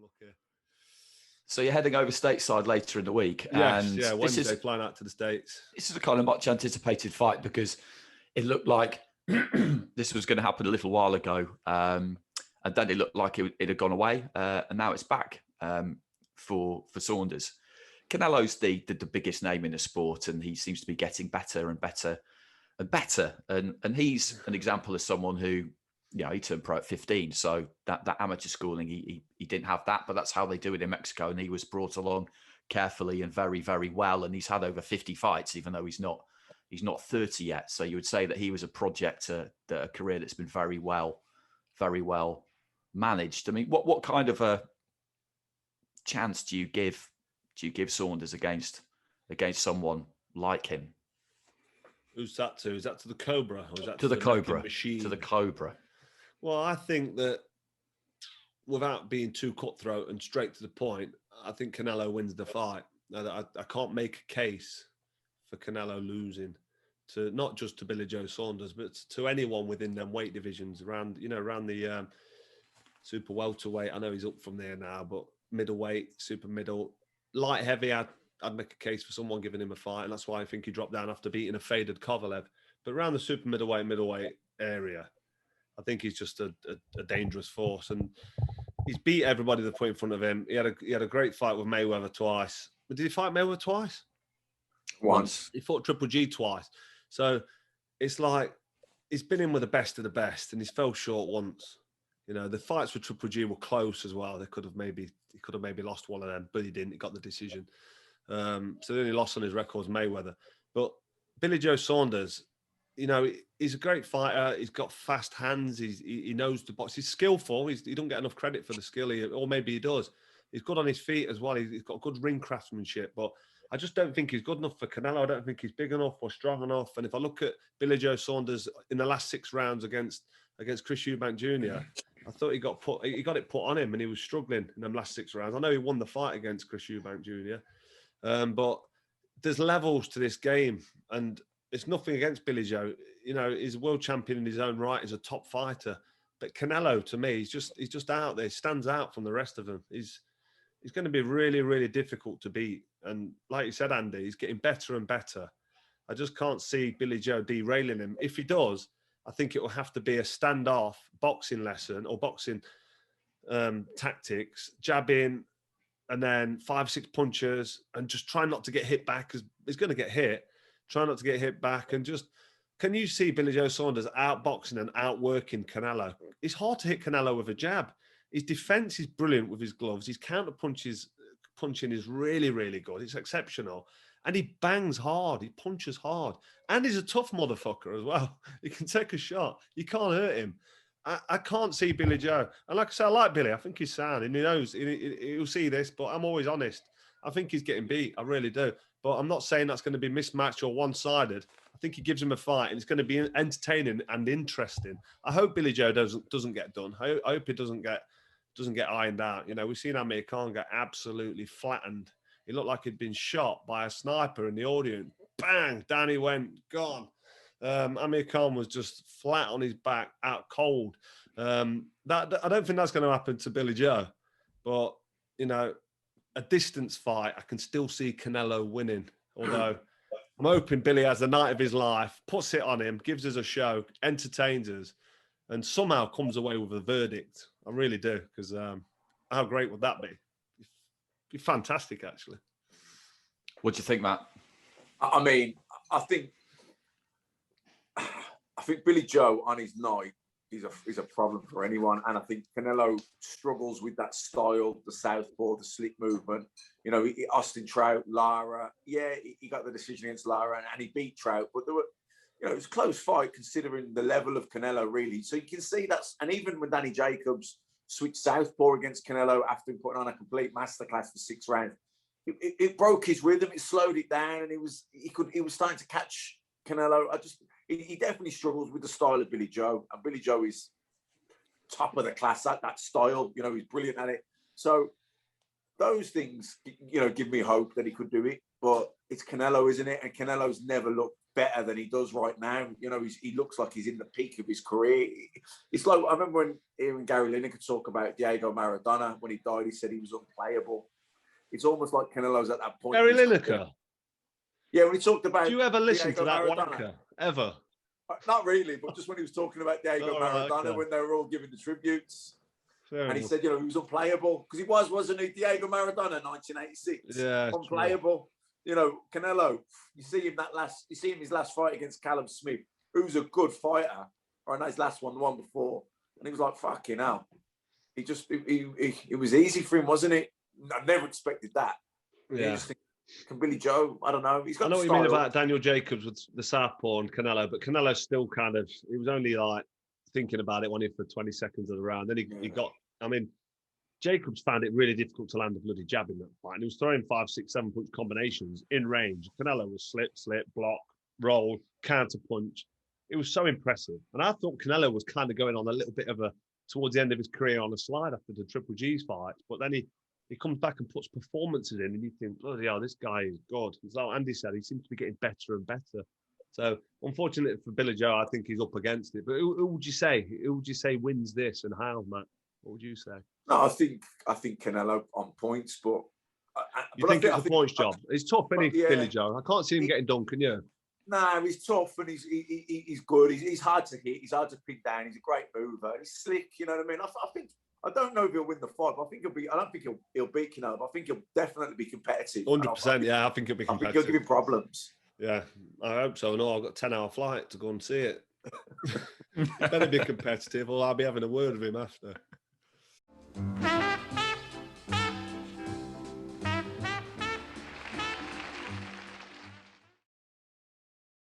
lucky. So you're heading over stateside later in the week. Yes, and yeah, Wednesday, flying out to the States. This is a kind of much anticipated fight because it looked like this was going to happen a little while ago. And then it looked like it had gone away. And now it's back for Saunders. Canelo's the biggest name in the sport, and he seems to be getting better and better and better. And he's an example of someone who, he turned pro at 15. So that amateur schooling, he didn't have that, but that's how they do it in Mexico. And he was brought along carefully and very, very well. And he's had over 50 fights, even though he's not 30 yet. So you would say that he was a project, a career that's been very well managed. I mean, what kind of a chance do you give Saunders against someone like him? Who's that to? Is that to the Cobra? Or is that to the Cobra? Machine? To the Cobra. Well, I think that without being too cutthroat and straight to the point, I think Canelo wins the fight. I can't make a case for Canelo losing to not just to Billy Joe Saunders, but to anyone within them weight divisions around the super welterweight. I know he's up from there now, but middleweight, super middle, light heavy, I'd make a case for someone giving him a fight, and that's why I think he dropped down after beating a faded Kovalev. But around the super middleweight area, I think he's just a dangerous force, and he's beat everybody that put in front of him. He had a great fight with Mayweather twice. But did he fight Mayweather twice? Once. He fought Triple G twice. So it's like he's been in with the best of the best, and he's fell short once. The fights with Triple G were close as well. He could have maybe lost one of them, but he didn't. He got the decision. So the only loss on his record was Mayweather. But Billy Joe Saunders, he's a great fighter. He's got fast hands. He knows the box. He's skillful. He doesn't get enough credit for the skill, or maybe he does. He's good on his feet as well. He's got good ring craftsmanship. But I just don't think he's good enough for Canelo. I don't think he's big enough or strong enough. And if I look at Billy Joe Saunders in the last 6 rounds against Chris Eubank Jr., I thought he got it put on him, and he was struggling in them last 6 rounds. I know he won the fight against Chris Eubank Jr., but there's levels to this game, and it's nothing against Billy Joe. He's a world champion in his own right. He's a top fighter. But Canelo, to me, he's just out there. He stands out from the rest of them. He's going to be really, really difficult to beat. And like you said, Andy, he's getting better and better. I just can't see Billy Joe derailing him. If he does, I think it will have to be a standoff boxing lesson or boxing tactics, jabbing, and then 5-6 punches, and just try not to get hit back, because he's going to get hit. Try not to get hit back, and just, can you see Billy Joe Saunders outboxing and outworking Canelo? It's hard to hit Canelo with a jab. His defense is brilliant with his gloves. His counter punching is really, really good. It's exceptional. And he bangs hard. He punches hard. And he's a tough motherfucker as well. He can take a shot. You can't hurt him. I can't see Billy Joe. And like I say, I like Billy. I think he's sound. And he knows. He'll see this, but I'm always honest. I think he's getting beat. I really do. But I'm not saying that's going to be mismatched or one-sided. I think he gives him a fight, and it's going to be entertaining and interesting. I hope Billy Joe doesn't get done. I hope he doesn't get ironed out. We've seen Amir Khan get absolutely flattened. He looked like he'd been shot by a sniper in the audience. Bang! Down he went, gone. Amir Khan was just flat on his back, out cold. I don't think that's going to happen to Billy Joe. But, a distance fight, I can still see Canelo winning. Although I'm hoping Billy has the night of his life, puts it on him, gives us a show, entertains us, and somehow comes away with a verdict. I really do, because how great would that be? It'd be fantastic, actually. What do you think, Matt? I mean, I think Billy Joe on his night is a problem for anyone, and I think Canelo struggles with that style, the southpaw, the slick movement. Austin Trout, Lara, he got the decision against Lara, and he beat Trout, but there were, it was a close fight considering the level of Canelo, really. So you can see that's, and even when Danny Jacobs switched southpaw against Canelo after putting on a complete masterclass for 6 rounds, it broke his rhythm, it slowed it down, and he was starting to catch Canelo. He definitely struggles with the style of Billy Joe, and Billy Joe is top of the class at that style. He's brilliant at it. So those things, give me hope that he could do it. But it's Canelo, isn't it? And Canelo's never looked better than he does right now. You know, he looks like he's in the peak of his career. It's like, I remember when hearing Gary Lineker talk about Diego Maradona when he died, he said he was unplayable. It's almost like Canelo's at that point. Gary Lineker? Yeah, when he talked about Do you ever listen Diego to that Maradona, wanker? Ever? Not really, but just when he was talking about Diego Maradona, okay. when they were all giving the tributes. Fair and enough. he said, you know, he was unplayable because he wasn't he? Diego Maradona, 1986. Yeah, unplayable. You know, Canelo. You see him his last fight against Callum Smith, who's a good fighter. Right, his last one, the one before, and he was like, "Fucking hell." It was easy for him, wasn't it? I never expected that. Yeah. Can Billy Joe? I don't know. He's got. I know what style. you mean about Daniel Jacobs with the southpaw and Canelo, but Canelo's still kind of. He was only like thinking about it for 20 seconds of the round. Then he got. I mean, Jacobs found it really difficult to land a bloody jab in that fight. And he was throwing 5, 6, 7 punch combinations in range. Canelo was slip, block, roll, counter punch. It was so impressive. And I thought Canelo was kind of going on a little bit of towards the end of his career on a slide after the Triple G's fights. But then he comes back and puts performances in, and you think, bloody hell, this guy is good. As like Andy said, he seems to be getting better and better. So, unfortunately for Billy Joe, I think he's up against it. But who would you say? Who would you say wins this and how, Matt? What would you say? No, I think Canelo on points, but you think it's a points job? It's tough, isn't he, Billy Joe? I can't see him getting done, can you? No, he's tough and he's good. He's hard to hit. He's hard to pin down. He's a great mover. He's slick. You know what I mean? I don't know if he'll win the fight, but I don't think he'll beat Canelo. But I think he'll definitely be competitive. 100%. Yeah, I think he'll be competitive. I think he'll give him problems. Yeah, I hope so. No, I've got a 10-hour flight to go and see it. Better be competitive, or I'll be having a word with him after.